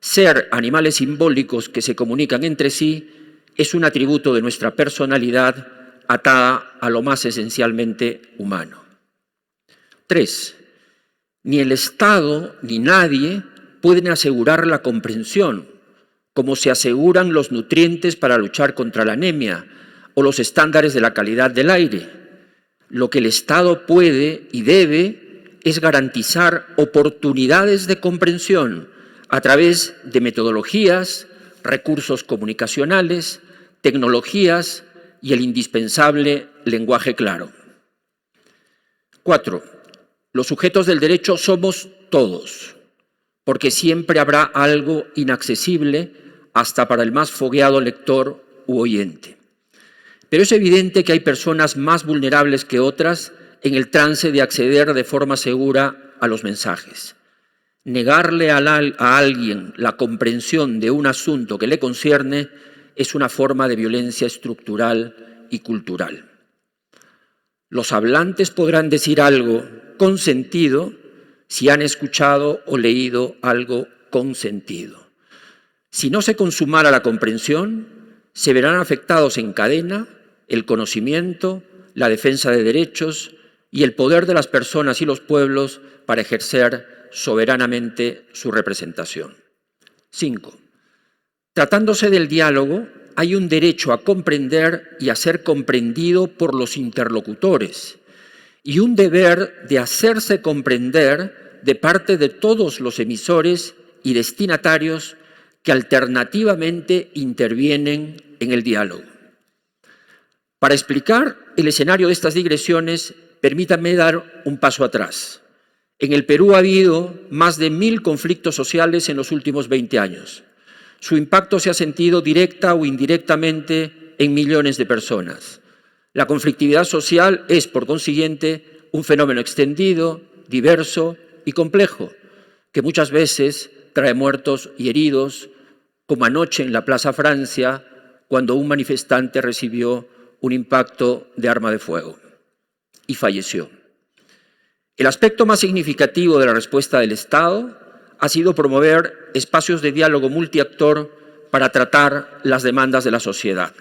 Ser animales simbólicos que se comunican entre sí es un atributo de nuestra personalidad atada a lo más esencialmente humano. 3. Ni el Estado ni nadie pueden asegurar la comprensión, como se aseguran los nutrientes para luchar contra la anemia o los estándares de la calidad del aire. Lo que el Estado puede y debe es garantizar oportunidades de comprensión a través de metodologías, recursos comunicacionales, tecnologías y el indispensable lenguaje claro. 4. Los sujetos del derecho somos todos, porque siempre habrá algo inaccesible hasta para el más fogueado lector u oyente. Pero es evidente que hay personas más vulnerables que otras en el trance de acceder de forma segura a los mensajes. Negarle a alguien la comprensión de un asunto que le concierne es una forma de violencia estructural y cultural. Los hablantes podrán decir algo con sentido si han escuchado o leído algo con sentido. Si no se consumara la comprensión, se verán afectados en cadena el conocimiento, la defensa de derechos y el poder de las personas y los pueblos para ejercer soberanamente su representación. 5. Tratándose del diálogo, hay un derecho a comprender y a ser comprendido por los interlocutores y un deber de hacerse comprender de parte de todos los emisores y destinatarios que alternativamente intervienen en el diálogo. Para explicar el escenario de estas digresiones, permítanme dar un paso atrás. En el Perú ha habido más de 1000 conflictos sociales en los últimos 20 años. Su impacto se ha sentido directa o indirectamente en millones de personas. La conflictividad social es, por consiguiente, un fenómeno extendido, diverso y complejo, que muchas veces trae muertos y heridos, como anoche en la Plaza Francia, cuando un manifestante recibió un impacto de arma de fuego y falleció. El aspecto más significativo de la respuesta del Estado ha sido promover espacios de diálogo multiactor para tratar las demandas de la sociedad.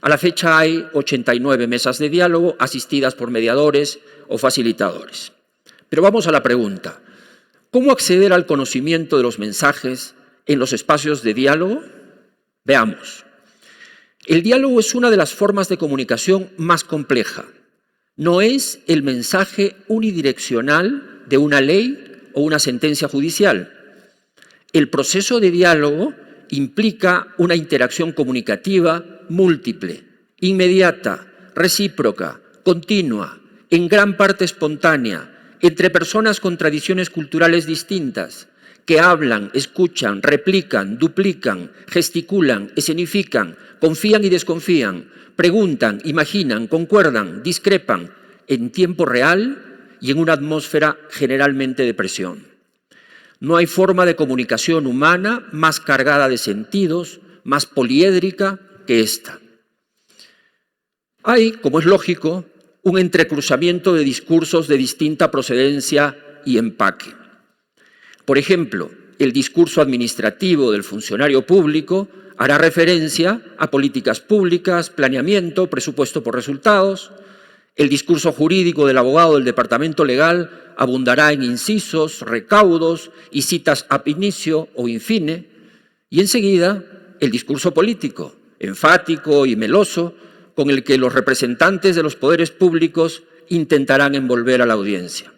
A la fecha hay 89 mesas de diálogo asistidas por mediadores o facilitadores. Pero vamos a la pregunta: ¿cómo acceder al conocimiento de los mensajes en los espacios de diálogo? Veamos. El diálogo es una de las formas de comunicación más compleja. No es el mensaje unidireccional de una ley o una sentencia judicial. El proceso de diálogo implica una interacción comunicativa múltiple, inmediata, recíproca, continua, en gran parte espontánea, entre personas con tradiciones culturales distintas, que hablan, escuchan, replican, duplican, gesticulan, escenifican, confían y desconfían, preguntan, imaginan, concuerdan, discrepan, en tiempo real y en una atmósfera generalmente de presión. No hay forma de comunicación humana más cargada de sentidos, más poliédrica que esta. Hay, como es lógico, un entrecruzamiento de discursos de distinta procedencia y empaque. Por ejemplo, el discurso administrativo del funcionario público hará referencia a políticas públicas, planeamiento, presupuesto por resultados. El discurso jurídico del abogado del departamento legal abundará en incisos, recaudos y citas ab inicio o in fine. Y enseguida, el discurso político, enfático y meloso, con el que los representantes de los poderes públicos intentarán envolver a la audiencia.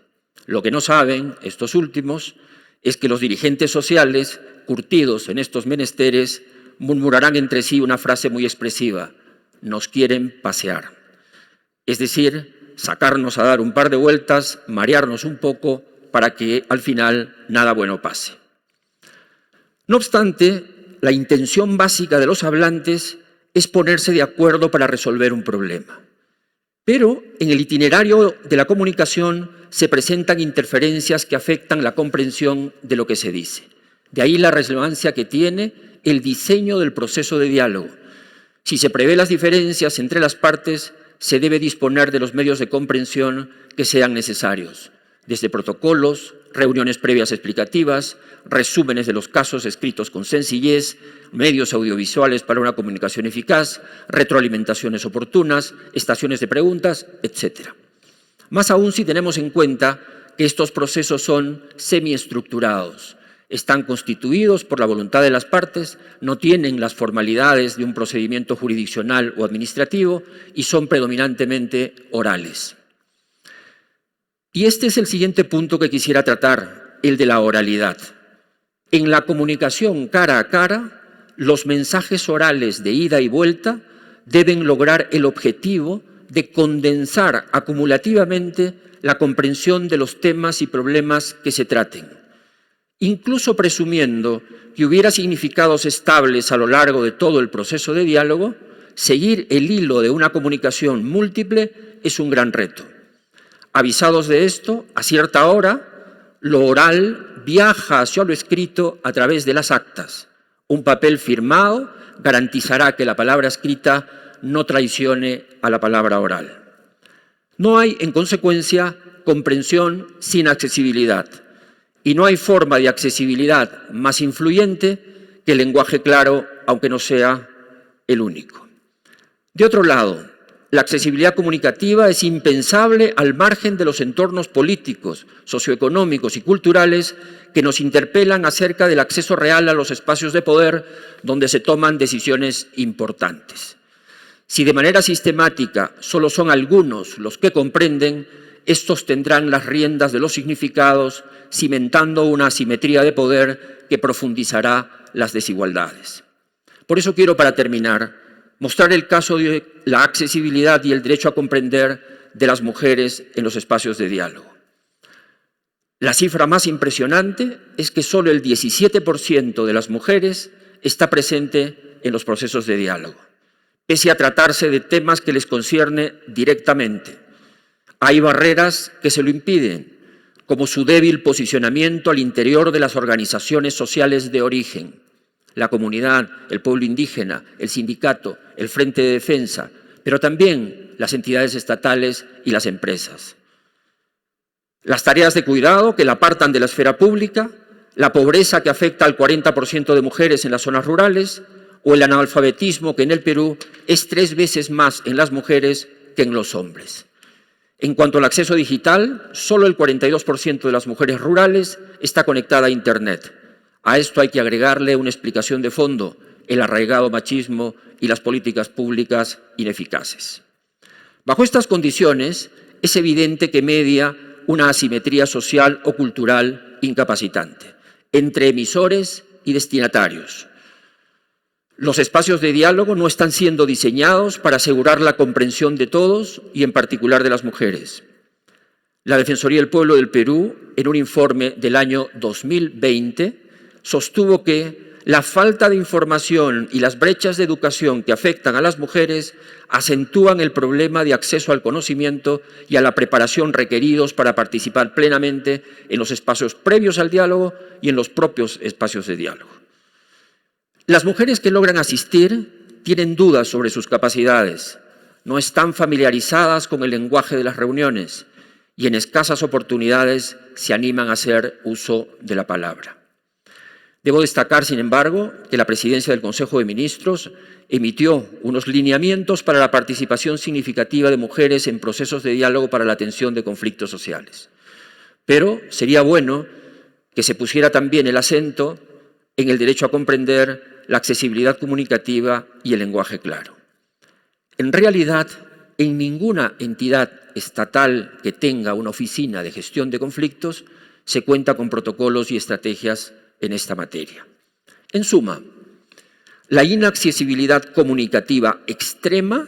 Lo que no saben estos últimos es que los dirigentes sociales, curtidos en estos menesteres, murmurarán entre sí una frase muy expresiva: nos quieren pasear. Es decir, sacarnos a dar un par de vueltas, marearnos un poco para que al final nada bueno pase. No obstante, la intención básica de los hablantes es ponerse de acuerdo para resolver un problema. Pero en el itinerario de la comunicación se presentan interferencias que afectan la comprensión de lo que se dice. De ahí la relevancia que tiene el diseño del proceso de diálogo. Si se prevé las diferencias entre las partes, se debe disponer de los medios de comprensión que sean necesarios, desde protocolos, reuniones previas explicativas, resúmenes de los casos escritos con sencillez, medios audiovisuales para una comunicación eficaz, retroalimentaciones oportunas, estaciones de preguntas, etc. Más aún si tenemos en cuenta que estos procesos son semiestructurados, están constituidos por la voluntad de las partes, no tienen las formalidades de un procedimiento jurisdiccional o administrativo y son predominantemente orales. Y este es el siguiente punto que quisiera tratar, el de la oralidad. En la comunicación cara a cara, los mensajes orales de ida y vuelta deben lograr el objetivo de condensar acumulativamente la comprensión de los temas y problemas que se traten. Incluso presumiendo que hubiera significados estables a lo largo de todo el proceso de diálogo, seguir el hilo de una comunicación múltiple es un gran reto. Avisados de esto, a cierta hora, lo oral viaja hacia lo escrito a través de las actas. Un papel firmado garantizará que la palabra escrita no traicione a la palabra oral. No hay, en consecuencia, comprensión sin accesibilidad. Y no hay forma de accesibilidad más influyente que el lenguaje claro, aunque no sea el único. De otro lado, la accesibilidad comunicativa es impensable al margen de los entornos políticos, socioeconómicos y culturales que nos interpelan acerca del acceso real a los espacios de poder donde se toman decisiones importantes. Si de manera sistemática solo son algunos los que comprenden, estos tendrán las riendas de los significados, cimentando una asimetría de poder que profundizará las desigualdades. Por eso quiero, para terminar, mostrar el caso de la accesibilidad y el derecho a comprender de las mujeres en los espacios de diálogo. La cifra más impresionante es que solo el 17% de las mujeres está presente en los procesos de diálogo, pese a tratarse de temas que les concierne directamente. Hay barreras que se lo impiden, como su débil posicionamiento al interior de las organizaciones sociales de origen, la comunidad, el pueblo indígena, el sindicato, el Frente de Defensa, pero también las entidades estatales y las empresas. Las tareas de cuidado que la apartan de la esfera pública, la pobreza que afecta al 40% de mujeres en las zonas rurales o el analfabetismo que en el Perú es 3 veces más en las mujeres que en los hombres. En cuanto al acceso digital, solo el 42% de las mujeres rurales está conectada a Internet. A esto hay que agregarle una explicación de fondo, el arraigado machismo y las políticas públicas ineficaces. Bajo estas condiciones, es evidente que media una asimetría social o cultural incapacitante entre emisores y destinatarios. Los espacios de diálogo no están siendo diseñados para asegurar la comprensión de todos y en particular de las mujeres. La Defensoría del Pueblo del Perú, en un informe del año 2020, sostuvo que la falta de información y las brechas de educación que afectan a las mujeres acentúan el problema de acceso al conocimiento y a la preparación requeridos para participar plenamente en los espacios previos al diálogo y en los propios espacios de diálogo. Las mujeres que logran asistir tienen dudas sobre sus capacidades, no están familiarizadas con el lenguaje de las reuniones y en escasas oportunidades se animan a hacer uso de la palabra. Debo destacar, sin embargo, que la Presidencia del Consejo de Ministros emitió unos lineamientos para la participación significativa de mujeres en procesos de diálogo para la atención de conflictos sociales. Pero sería bueno que se pusiera también el acento en el derecho a comprender, la accesibilidad comunicativa y el lenguaje claro. En realidad, en ninguna entidad estatal que tenga una oficina de gestión de conflictos se cuenta con protocolos y estrategias en esta materia. En suma, la inaccesibilidad comunicativa extrema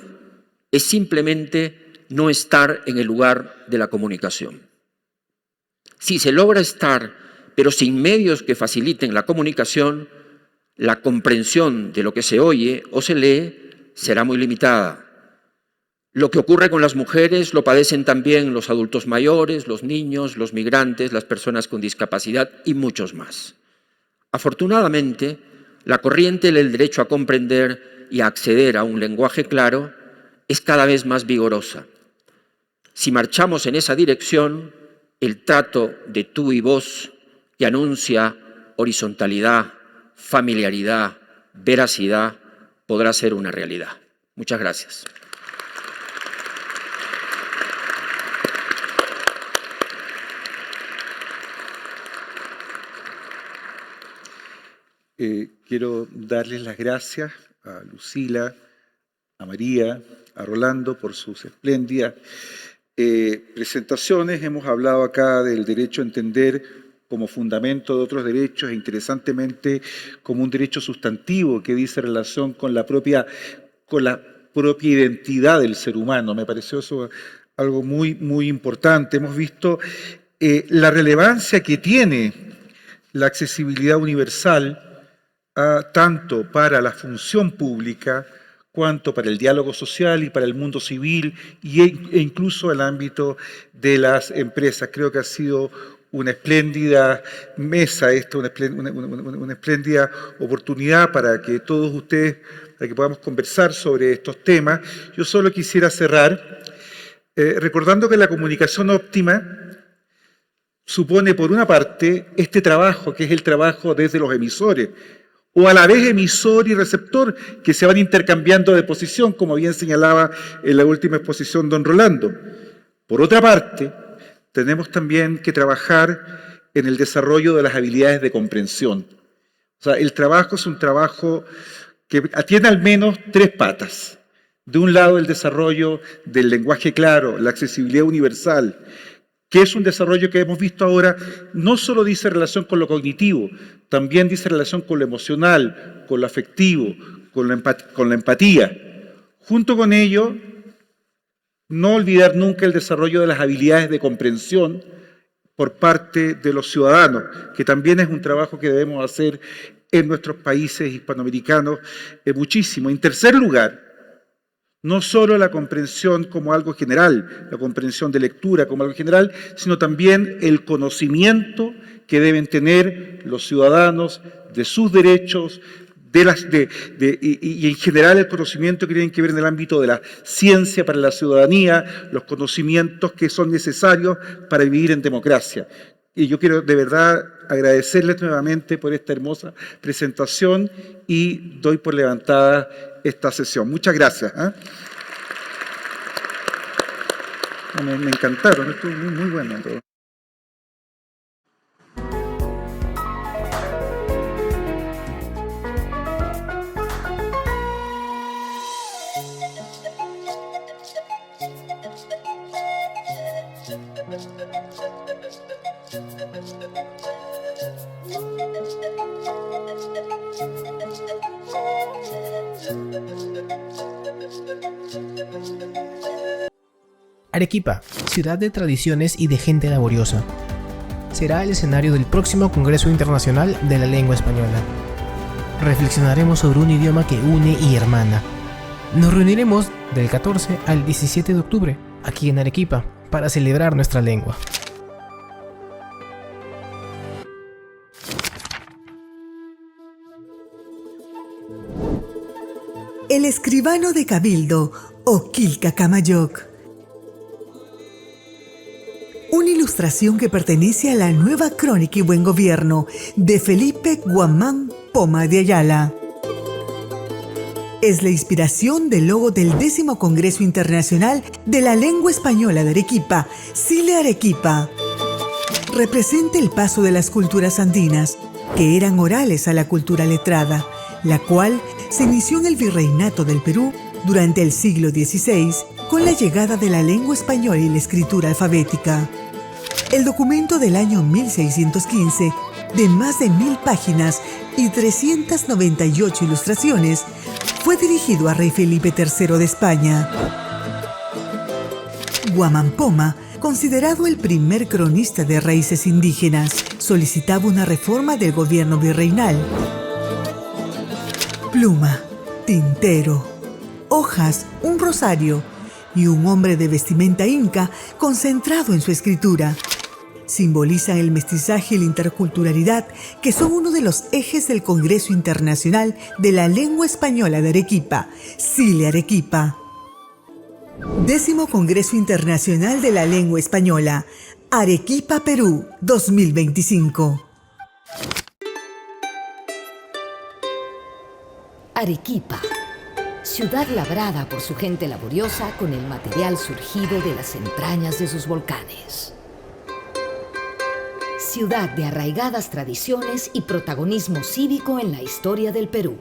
es simplemente no estar en el lugar de la comunicación. Si se logra estar, pero sin medios que faciliten la comunicación, la comprensión de lo que se oye o se lee será muy limitada. Lo que ocurre con las mujeres lo padecen también los adultos mayores, los niños, los migrantes, las personas con discapacidad y muchos más. Afortunadamente, la corriente del derecho a comprender y a acceder a un lenguaje claro es cada vez más vigorosa. Si marchamos en esa dirección, el trato de tú y vos, que anuncia horizontalidad, familiaridad, veracidad, podrá ser una realidad. Muchas gracias. Quiero darles las gracias a Lucila, a María, a Rolando por sus espléndidas presentaciones. Hemos hablado acá del derecho a entender como fundamento de otros derechos e interesantemente como un derecho sustantivo que dice relación con la propia identidad del ser humano. Me pareció eso algo muy, muy importante. Hemos visto la relevancia que tiene la accesibilidad universal tanto para la función pública cuanto para el diálogo social y para el mundo civil e incluso el ámbito de las empresas. Creo que ha sido una espléndida mesa, una espléndida oportunidad para que todos ustedes, para que podamos conversar sobre estos temas. Yo solo quisiera cerrar recordando que la comunicación óptima supone, por una parte, este trabajo, que es el trabajo desde los emisores, o a la vez emisor y receptor, que se van intercambiando de posición, como bien señalaba en la última exposición don Rolando. Por otra parte, tenemos también que trabajar en el desarrollo de las habilidades de comprensión. O sea, el trabajo es un trabajo que tiene al menos 3 patas. De un lado, el desarrollo del lenguaje claro, la accesibilidad universal, que es un desarrollo que hemos visto ahora, no solo dice relación con lo cognitivo, también dice relación con lo emocional, con lo afectivo, con la empatía. Junto con ello, no olvidar nunca el desarrollo de las habilidades de comprensión, por parte de los ciudadanos, que también es un trabajo que debemos hacer en nuestros países hispanoamericanos muchísimo. En tercer lugar, no solo la comprensión como algo general, la comprensión de lectura como algo general, sino también el conocimiento que deben tener los ciudadanos de sus derechos, y en general el conocimiento que tienen que ver en el ámbito de la ciencia para la ciudadanía, los conocimientos que son necesarios para vivir en democracia. Y yo quiero de verdad agradecerles nuevamente por esta hermosa presentación y doy por levantada esta sesión. Muchas gracias. Me encantaron, estuvo muy bueno todo. Arequipa, ciudad de tradiciones y de gente laboriosa. Será el escenario del próximo Congreso Internacional de la Lengua Española. Reflexionaremos sobre un idioma que une y hermana. Nos reuniremos del 14 al 17 de octubre, aquí en Arequipa, para celebrar nuestra lengua. El escribano de Cabildo, Oquilca Camayoc. Una ilustración que pertenece a la Nueva Crónica y Buen Gobierno de Felipe Guamán Poma de Ayala. Es la inspiración del logo del 10º Congreso Internacional de la Lengua Española de Arequipa, CILE Arequipa. Representa el paso de las culturas andinas, que eran orales a la cultura letrada, la cual se inició en el Virreinato del Perú durante el siglo XVI con la llegada de la lengua española y la escritura alfabética. El documento del año 1615, de más de 1000 páginas y 398 ilustraciones, fue dirigido a Rey Felipe III de España. Guamán Poma, considerado el primer cronista de raíces indígenas, solicitaba una reforma del gobierno virreinal. Pluma, tintero, hojas, un rosario y un hombre de vestimenta inca concentrado en su escritura. Simbolizan el mestizaje y la interculturalidad, que son uno de los ejes del Congreso Internacional de la Lengua Española de Arequipa, CILE Arequipa. 10º Congreso Internacional de la Lengua Española, Arequipa, Perú, 2025. Arequipa, ciudad labrada por su gente laboriosa con el material surgido de las entrañas de sus volcanes. Ciudad de arraigadas tradiciones y protagonismo cívico en la historia del Perú.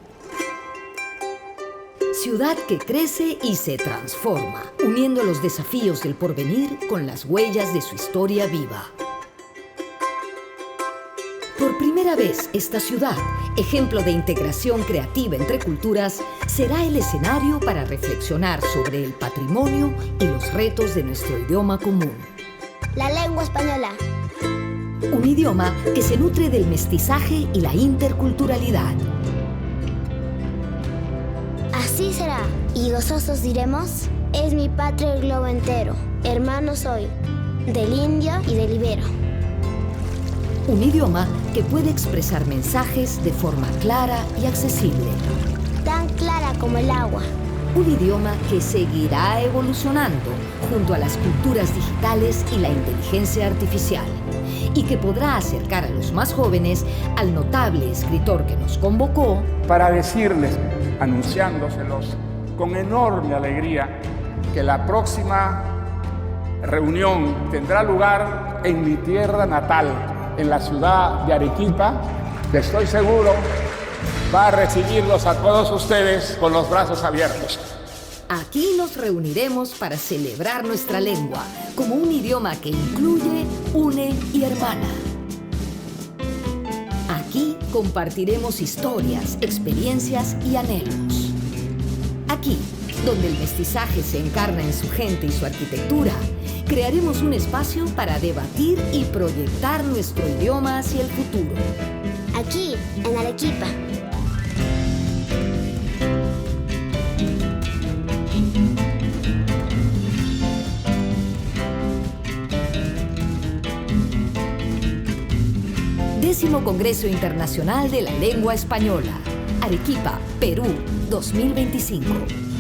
Ciudad que crece y se transforma, uniendo los desafíos del porvenir con las huellas de su historia viva. Por primera vez, esta ciudad, ejemplo de integración creativa entre culturas, será el escenario para reflexionar sobre el patrimonio y los retos de nuestro idioma común. La lengua española. Un idioma que se nutre del mestizaje y la interculturalidad. Así será, y gozosos diremos, es mi patria el globo entero, hermano soy, del indio y del ibero. Un idioma que puede expresar mensajes de forma clara y accesible. Tan clara como el agua. Un idioma que seguirá evolucionando junto a las culturas digitales y la inteligencia artificial, y que podrá acercar a los más jóvenes al notable escritor que nos convocó para decirles, anunciándoselos con enorme alegría, que la próxima reunión tendrá lugar en mi tierra natal, en la ciudad de Arequipa, que estoy seguro va a recibirlos a todos ustedes con los brazos abiertos. Aquí nos reuniremos para celebrar nuestra lengua como un idioma que incluye, une y hermana. Aquí compartiremos historias, experiencias y anhelos. Aquí, donde el mestizaje se encarna en su gente y su arquitectura, crearemos un espacio para debatir y proyectar nuestro idioma hacia el futuro. Aquí, en Arequipa. Décimo Congreso Internacional de la Lengua Española. Arequipa, Perú, 2025.